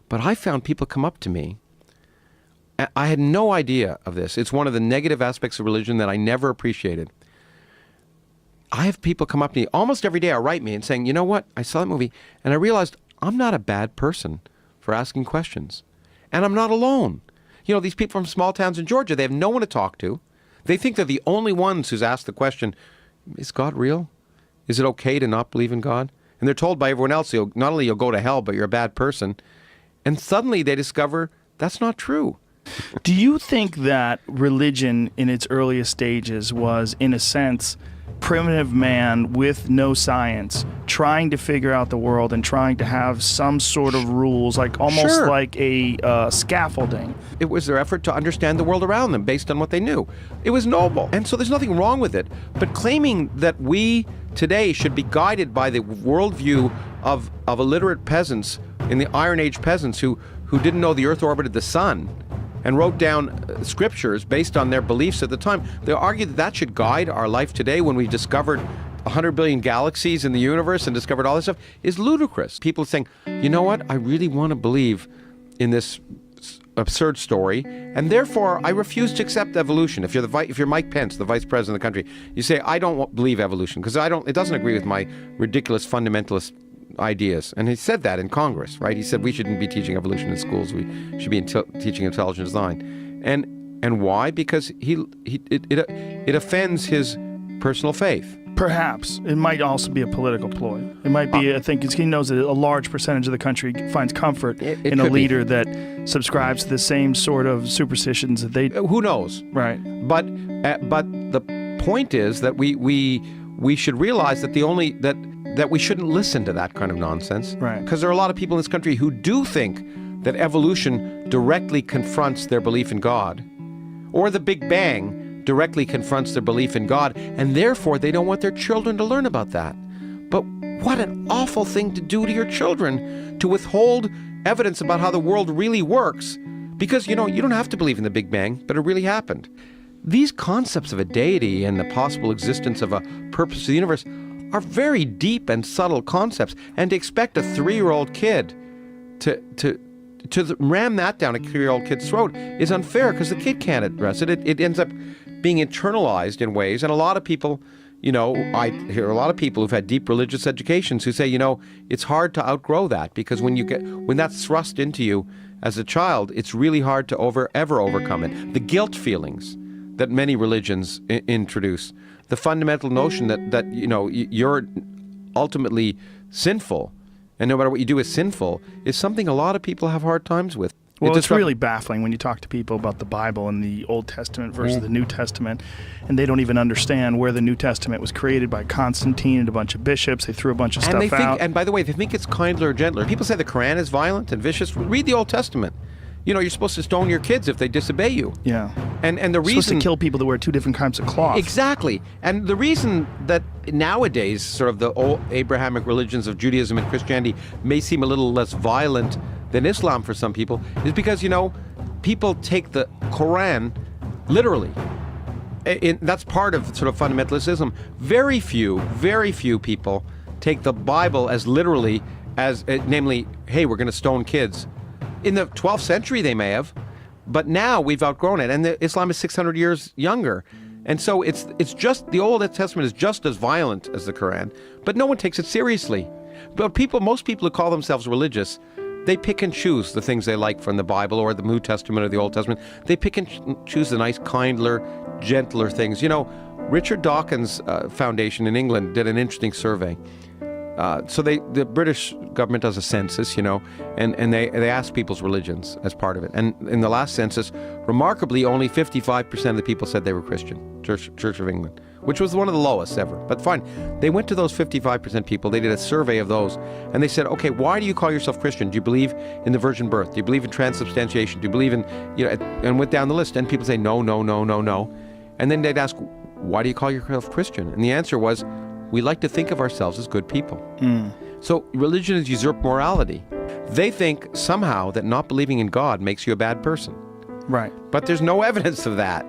But I found people come up to me. I had no idea of this. It's one of the negative aspects of religion that I never appreciated. I have people come up to me almost every day or write me and saying, you know what, I saw that movie and I realized I'm not a bad person for asking questions. And I'm not alone. You know, these people from small towns in Georgia, they have no one to talk to. They think they're the only ones who's asked the question, is God real? Is it okay to not believe in God? And they're told by everyone else, not only you'll go to hell, but you're a bad person. And suddenly they discover that's not true. Do you think that religion in its earliest stages was, in a sense, primitive man with no science trying to figure out the world and trying to have some sort of rules, like almost like a scaffolding? It was their effort to understand the world around them based on what they knew. It was noble, and so there's nothing wrong with it. But claiming that we today should be guided by the worldview of illiterate peasants in the Iron Age peasants who didn't know the Earth orbited the sun and wrote down scriptures based on their beliefs at the time, they argue that that should guide our life today when we've discovered 100 billion galaxies in the universe and discovered all this stuff, is ludicrous. People saying, you know what, I really want to believe in this absurd story, and therefore I refuse to accept evolution. If you're Mike Pence, the vice president of the country, you say, I don't believe evolution because it doesn't agree with my ridiculous fundamentalist ideas. And he said that in Congress, right? He said we shouldn't be teaching evolution in schools. We should be teaching intelligent design. And why? Because it offends his personal faith. Perhaps. It might also be a political ploy. It might be, I think, he knows that a large percentage of the country finds comfort in a leader that subscribes to the same sort of superstitions that they... Who knows? Right. But the point is that we should realize that that we shouldn't listen to that kind of nonsense. Right. Because there are a lot of people in this country who do think that evolution directly confronts their belief in God, or the Big Bang directly confronts their belief in God, and therefore they don't want their children to learn about that. But what an awful thing to do to your children, to withhold evidence about how the world really works, because, you don't have to believe in the Big Bang, but it really happened. These concepts of a deity and the possible existence of a purpose of the universe are very deep and subtle concepts, and to expect a 3-year-old kid to ram that down a 3-year-old kid's throat is unfair, because the kid can't address it. It ends up being internalized in ways, and a lot of people, I hear a lot of people who've had deep religious educations who say, it's hard to outgrow that, because when that's thrust into you as a child, it's really hard to ever overcome it. The guilt feelings that many religions introduce, the fundamental notion that you're ultimately sinful, and no matter what you do is sinful, is something a lot of people have hard times with. Well, it's really baffling when you talk to people about the Bible and the Old Testament versus the New Testament, and they don't even understand where the New Testament was created by Constantine and a bunch of bishops. They threw a bunch of stuff out. And by the way, they think it's kindler or gentler. People say the Quran is violent and vicious. Read the Old Testament. You're supposed to stone your kids if they disobey you. Yeah. And the reason... You're supposed to kill people that wear 2 different kinds of cloth. Exactly. And the reason that nowadays sort of the old Abrahamic religions of Judaism and Christianity may seem a little less violent than Islam for some people is because, people take the Quran literally. That's part of sort of fundamentalism. Very few people take the Bible as literally as, namely, hey, we're going to stone kids. In the 12th century, they may have, but now we've outgrown it, and Islam is 600 years younger. And so it's just, the Old Testament is just as violent as the Quran, but no one takes it seriously. But most people who call themselves religious, they pick and choose the things they like from the Bible or the New Testament or the Old Testament. They pick and choose the nice, kindler, gentler things. Richard Dawkins Foundation in England did an interesting survey. So the British government does a census, and they ask people's religions as part of it. And in the last census, remarkably, only 55% of the people said they were Christian, Church of England, which was one of the lowest ever. But fine, they went to those 55% people, they did a survey of those, and they said, okay, why do you call yourself Christian? Do you believe in the virgin birth? Do you believe in transubstantiation? Do you believe in, and went down the list, and people say, no. And then they'd ask, why do you call yourself Christian? And the answer was, we like to think of ourselves as good people. So religion is usurped morality. They think somehow that not believing in God makes you a bad person. Right. But there's no evidence of that.